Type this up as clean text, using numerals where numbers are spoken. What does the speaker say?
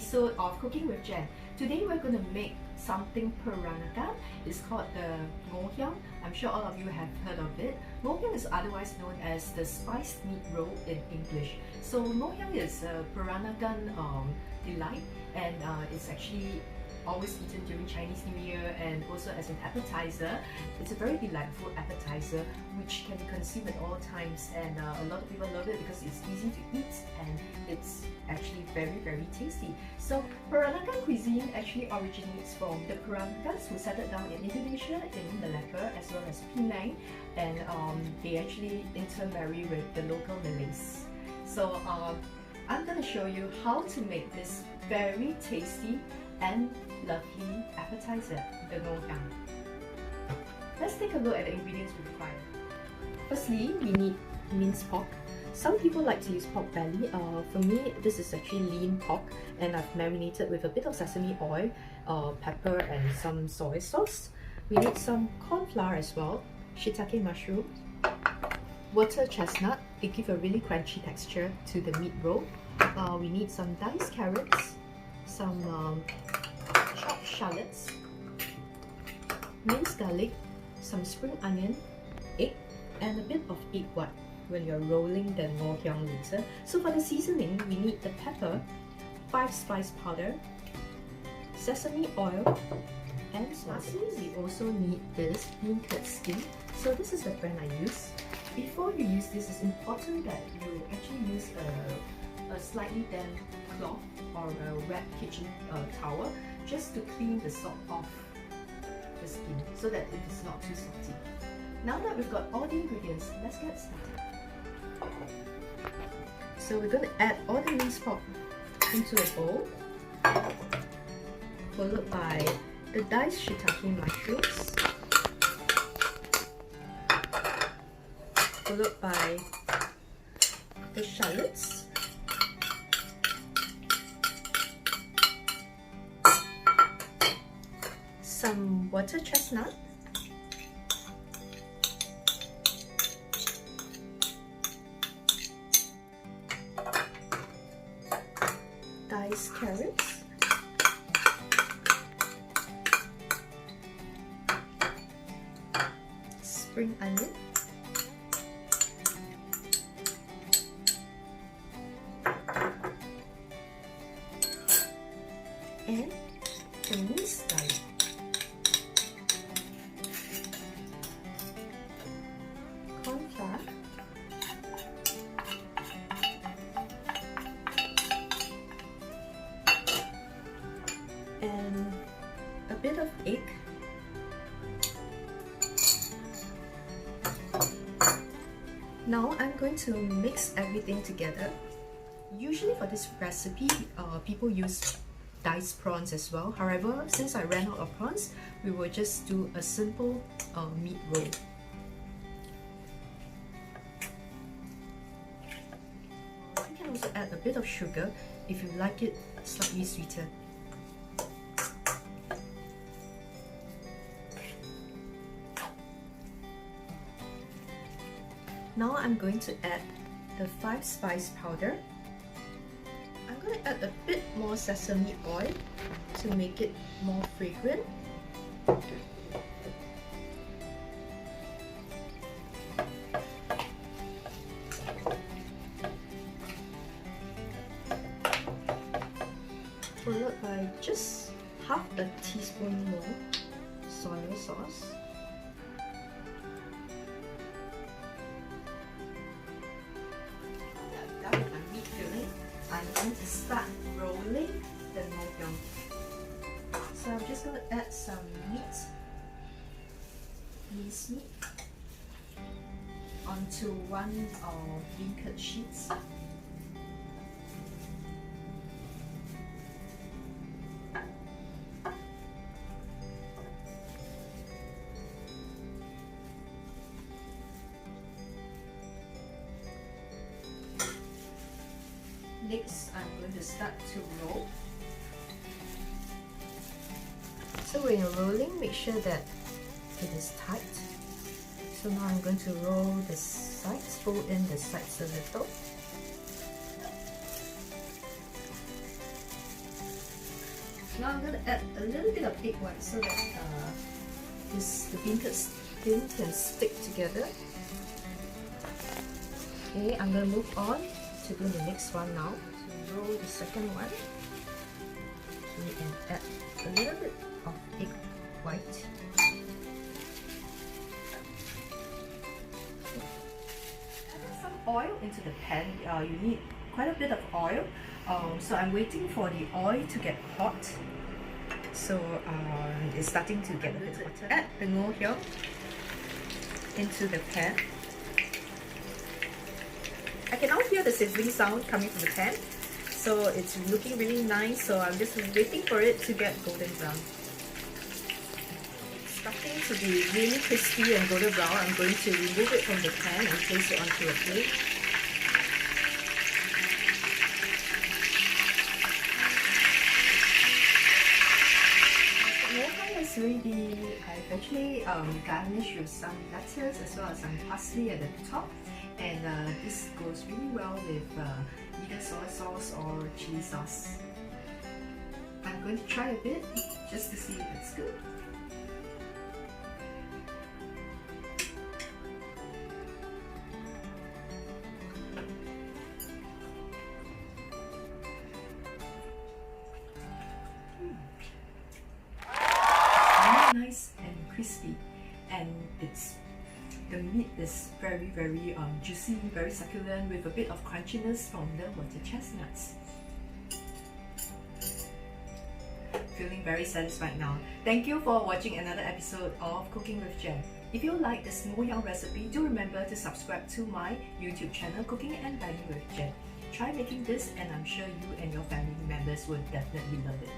episode of Cooking with Jen. Today we're going to make something Peranakan. It's called the Ngoh Hiang. I'm sure all of you have heard of it. Ngoh Hiang is otherwise known as the spiced meat roll in English. So Ngoh Hiang is a Peranakan delight, and it's actually always eaten during Chinese New Year and also as an appetizer. It's a very delightful appetizer which can be consumed at all times, and a lot of people love it because it's easy to eat and it's actually very tasty. So Peranakan cuisine actually originates from the Peranakans who settled down in Indonesia, in Malacca as well as Penang, and they actually intermarry with the local Malays. So I'm going to show you how to make this very tasty and lovely appetizer, the Ngoh Hiang. Let's take a look at the ingredients we require. Firstly, we need minced pork. Some people like to use pork belly. For me, this is actually lean pork, and I've marinated with a bit of sesame oil, pepper and some soy sauce. We need some corn flour as well, shiitake mushroom, water chestnut. They give a really crunchy texture to the meat roll. We need some diced carrots, some chopped shallots, minced garlic, some spring onion, egg, and a bit of egg white when you're rolling the Ngoh Hiang later. So for the seasoning, we need the pepper, 5 spice powder, sesame oil, and lastly, we also need this bean curd skin. So this is the brand I use. Before you use this, it's important that you actually use a slightly damp cloth or a wet kitchen towel just to clean the salt off the skin so that it is not too salty. Now that we've got all the ingredients, let's get started. So we're going to add all the minced pork into a bowl, followed by the diced shiitake mushrooms, followed by the shallots, some water chestnut, diced carrots, spring onion, and the minced garlic. Corn flour, and a bit of egg, now I'm going to mix everything together. Usually for this recipe, people use diced prawns as well. However, since I ran out of prawns, we will just do a simple meat roll. You can also add a bit of sugar if you like it slightly sweeter. Now I'm going to add the 5 spice powder. I'm going to add a bit more sesame oil to make it more fragrant. Followed by just half a teaspoon more soy sauce. I'm going to start rolling the Ngoh Hiang. So I'm just going to add some minced meat, onto one of bean curd sheets. Next, I'm going to start to roll. So when you're rolling, make sure that it is tight. So now I'm going to roll the sides, fold in the sides a little. So now I'm going to add a little bit of egg white so that the bean can stick together. Okay, I'm going to move on to do the next one now. So roll the second one. Okay, and add a little bit of egg white. Add some oil into the pan. You need quite a bit of oil. So I'm waiting for the oil to get hot. So it's starting to get a bit hotter. Add the Ngoh Hiang into the pan. I can now hear the sizzling sound coming from the pan. So it's looking really nice. So I'm just waiting for it to get golden brown. It's starting to be really crispy and golden brown. I'm going to remove it from the pan and place it onto a plate. It's ready. I've actually garnished with some lettuce as well as some parsley at the top, and this goes really well with either soy sauce or chili sauce. I'm going to try a bit just to see if it's good. Nice and crispy, and the meat is very juicy, very succulent with a bit of crunchiness from the water chestnuts. Feeling very satisfied now. Thank you for watching another episode of Cooking with Jen. If you like this Ngoh Hiang recipe, do remember to subscribe to my YouTube channel Cooking and Dining with Jen. Try making this and I'm sure you and your family members will definitely love it.